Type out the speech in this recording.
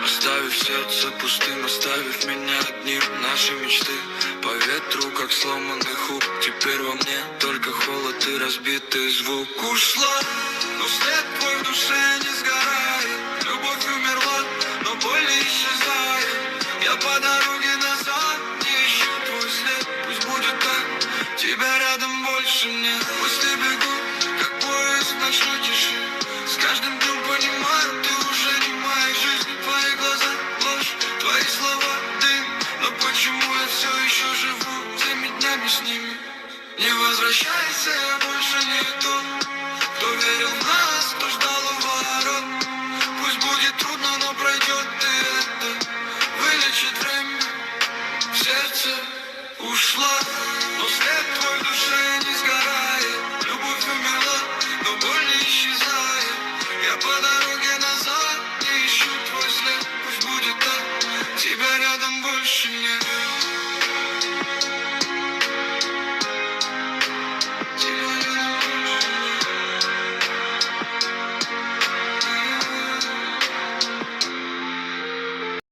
Оставив сердце пустым, оставив меня одним. Наши мечты по ветру, как сломанный хук. Теперь во мне только холод и разбитый звук. Ушла, но след твой в душе не сгорает. Любовь умерла, но боль не исчезает. Я по дороге назад не ищу твой след. Пусть будет так, тебя рядом больше нет. Мысли бегут, как поезд в ночной тиши. С каждым днем понимаю, ты уже не в моей жизни. Твои глаза ложь, твои слова дым. Но почему я все еще живу теми днями с ними? Не возвращайся, я больше не тот, кто верил в нас, кто ждал у ворот. Пусть будет трудно, но пройдет и это. Вылечит время, в сердце ушла, но след твой в душе не сгорает. Любовь умерла, но боль не исчезает. Я по дороге назад не ищу твой след. Пусть будет так, тебя рядом больше нет.